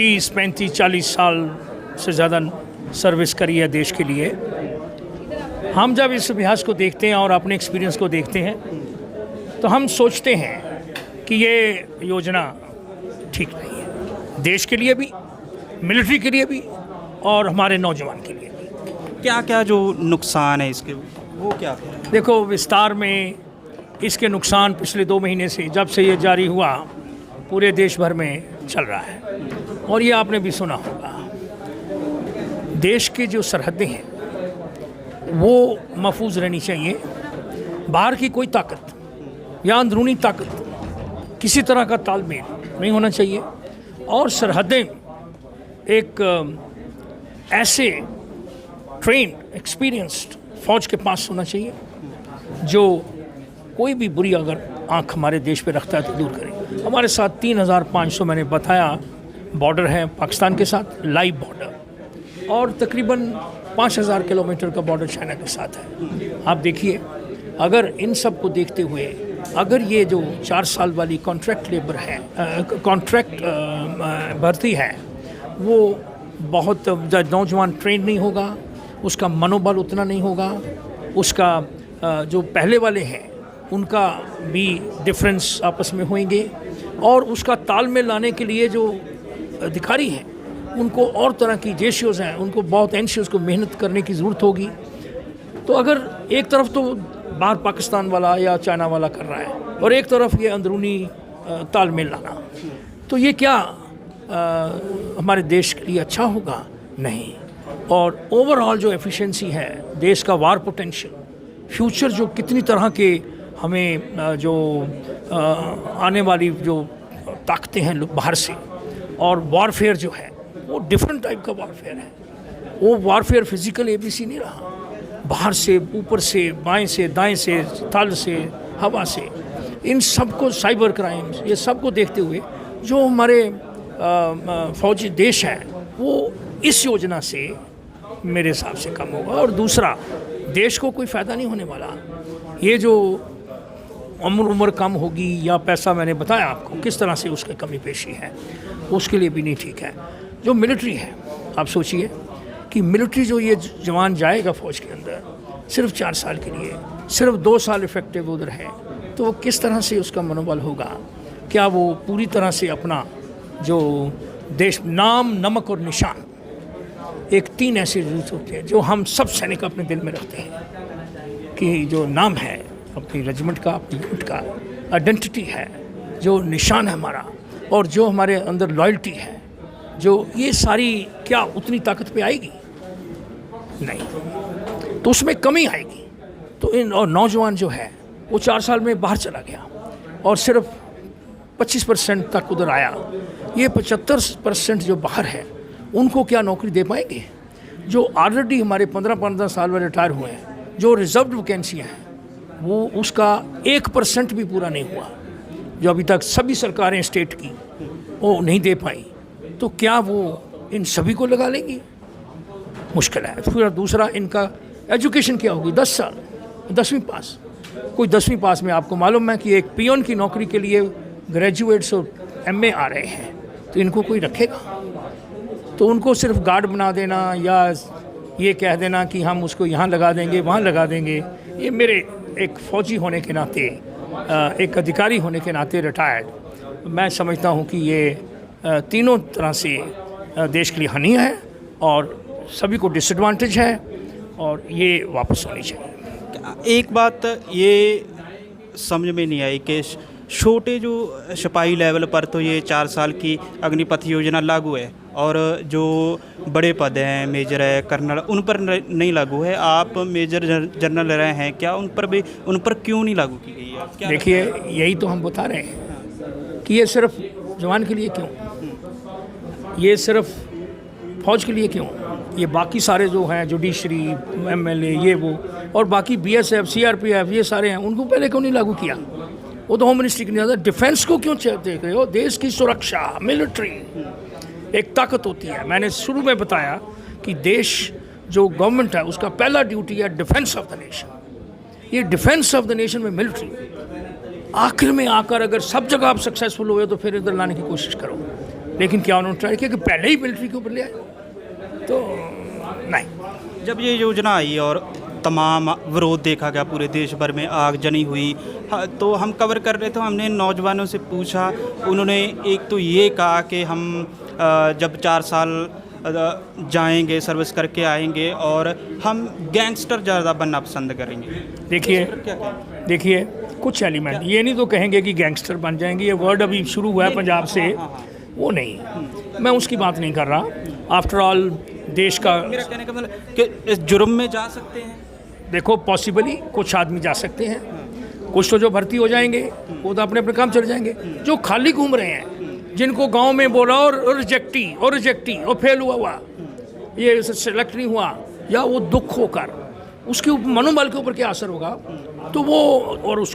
30-35-40 साल से ज़्यादा सर्विस करी है देश के लिए। हम जब इस अभ्यास को देखते हैं और अपने एक्सपीरियंस को देखते हैं तो हम सोचते हैं कि ये योजना ठीक नहीं है, देश के लिए भी, मिलिट्री के लिए भी और हमारे नौजवान के लिए भी। क्या क्या जो नुकसान है इसके, वो क्या है? देखो, विस्तार में इसके नुकसान पिछले 2 महीने से, जब से ये जारी हुआ, पूरे देश भर में चल रहा है। और ये आपने भी सुना होगा, देश की जो सरहदें हैं वो महफूज रहनी चाहिए। बाहर की कोई ताकत या अंदरूनी ताकत, किसी तरह का तालमेल नहीं होना चाहिए। और सरहदें एक ऐसे ट्रेन एक्सपीरियंस्ड फौज के पास होना चाहिए जो कोई भी बुरी अगर आंख हमारे देश पे रखता है तो दूर करे। हमारे साथ 3500 मैंने बताया बॉर्डर है पाकिस्तान के साथ, लाइव बॉर्डर, और तकरीबन 5000 किलोमीटर का बॉर्डर चाइना के साथ है। आप देखिए, अगर इन सब को देखते हुए अगर ये जो 4 साल वाली कॉन्ट्रैक्ट लेबर है, कॉन्ट्रैक्ट भर्ती है, वो बहुत नौजवान ट्रेन नहीं होगा, उसका मनोबल उतना नहीं होगा, उसका जो पहले वाले हैं उनका भी डिफरेंस आपस में होंगे, और उसका तालमेल लाने के लिए जो अधिकारी हैं उनको और तरह की जेशियोज हैं, उनको बहुत एनशियोज को मेहनत करने की ज़रूरत होगी। तो अगर एक तरफ तो बाहर पाकिस्तान वाला या चाइना वाला कर रहा है और एक तरफ ये अंदरूनी तालमेल लाना, तो ये क्या हमारे देश के लिए अच्छा होगा? नहीं। और ओवरऑल जो एफिशिएंसी है, देश का वार पोटेंशियल, फ्यूचर जो कितनी तरह के हमें जो आने वाली जो ताकतें हैं बाहर से, और वॉरफेयर जो है वो डिफरेंट टाइप का वॉरफेयर है। वो वॉरफेयर फिजिकल ABC नहीं रहा, बाहर से, ऊपर से, बाएं से, दाएं से, थल से, हवा से, इन सब को, साइबर क्राइम्स, ये सब को देखते हुए जो हमारे फौजी देश है वो इस योजना से मेरे हिसाब से कम होगा। और दूसरा, देश को कोई फ़ायदा नहीं होने वाला। ये जो उम्र कम होगी या पैसा, मैंने बताया आपको किस तरह से उसकी कमी पेशी है, उसके लिए भी नहीं ठीक है। जो मिलिट्री है, आप सोचिए कि मिलिट्री जो ये जवान जाएगा फ़ौज के अंदर सिर्फ 4 साल के लिए, सिर्फ 2 साल इफ़ेक्टिव उधर है, तो वो किस तरह से उसका मनोबल होगा? क्या वो पूरी तरह से अपना जो देश, नाम, नमक और निशान, एक 3 ऐसे रूल्स होते हैं जो हम सब सैनिक अपने दिल में रखते हैं कि जो नाम है अपनी रेजिमेंट का, अपनी यूनिट का, आइडेंटिटी है, जो निशान है हमारा, और जो हमारे अंदर लॉयल्टी है, जो ये सारी क्या उतनी ताकत पे आएगी? नहीं, तो उसमें कमी आएगी। तो इन, और नौजवान जो है वो 4 साल में बाहर चला गया और सिर्फ 25% तक उधर आया। ये 75% जो बाहर है उनको क्या नौकरी दे पाएंगे? जो ऑलरेडी हमारे 15 साल में रिटायर हुए हैं, जो रिजर्व वैकेंसियाँ हैं, वो उसका 1% भी पूरा नहीं हुआ, जो अभी तक सभी सरकारें स्टेट की वो नहीं दे पाई। तो क्या वो इन सभी को लगा लेंगी? मुश्किल है। फिर दूसरा, इनका एजुकेशन क्या होगी? 10 साल, 10वीं पास। कोई 10वीं पास में, आपको मालूम है कि एक पियोन की नौकरी के लिए ग्रेजुएट्स और MA आ रहे हैं, तो इनको कोई रखेगा? तो उनको सिर्फ गार्ड बना देना या ये कह देना कि हम उसको यहाँ लगा देंगे, वहाँ लगा देंगे, ये मेरे एक फ़ौजी होने के नाते, एक अधिकारी होने के नाते, रिटायर्ड, मैं समझता हूँ कि ये तीनों तरह से देश के लिए हानि है और सभी को डिसएडवांटेज है, और ये वापस होनी चाहिए। एक बात ये समझ में नहीं आई कि छोटे जो सिपाही लेवल पर तो ये 4 साल की अग्निपथ योजना लागू है, और जो बड़े पद हैं, मेजर है, कर्नल, उन पर नहीं लागू है। आप मेजर जनरल रहे हैं, क्या उन पर क्यों नहीं लागू की गई है? देखिए, यही तो हम बता रहे हैं कि ये सिर्फ जवान के लिए क्यों, ये सिर्फ फौज के लिए क्यों, ये बाकी सारे जो हैं, जुडिशरी, MLA, ये वो, और बाकी BSF, CRPF, ये सारे हैं, उनको पहले क्यों नहीं लागू किया? वो तो होम मिनिस्ट्री की नहीं आता। डिफेंस को क्यों देख रहे हो? देश की सुरक्षा, मिलिट्री एक ताकत होती है। मैंने शुरू में बताया कि देश जो गवर्नमेंट है उसका पहला ड्यूटी है डिफेंस ऑफ द नेशन। ये डिफेंस ऑफ द नेशन में मिलिट्री आखिर में आकर अगर सब जगह आप सक्सेसफुल हुए तो फिर इधर लाने की कोशिश करो। लेकिन क्या उन्होंने ट्राई किया कि पहले ही मिलिट्री के ऊपर ले आए? तो नहीं। जब ये योजना आई और तमाम विरोध देखा गया, पूरे देश भर में आगजनी हुई, तो हम कवर कर रहे थे, हमने नौजवानों से पूछा, उन्होंने एक तो ये कहा कि हम जब 4 साल जाएंगे, सर्विस करके आएंगे और हम गैंगस्टर ज़्यादा बनना पसंद करेंगे। देखिए कुछ एलिमेंट ये नहीं तो कहेंगे कि गैंगस्टर बन जाएंगे, ये वर्ड अभी शुरू हुआ है पंजाब से, वो नहीं, मैं उसकी बात नहीं कर रहा। आफ्टर ऑल देश का, मेरा कहने का मतलब कि इस जुर्म में जा सकते हैं। देखो पॉसिबली कुछ आदमी जा सकते हैं, कुछ तो जो भर्ती हो जाएंगे वो तो अपने अपने काम चले जाएंगे। जो खाली घूम रहे हैं, जिनको गांव में बोला और रिजेक्टी और फेल हुआ, ये सेलेक्ट नहीं हुआ, या वो दुख होकर उसके मनोबल के ऊपर क्या असर होगा, तो वो और उस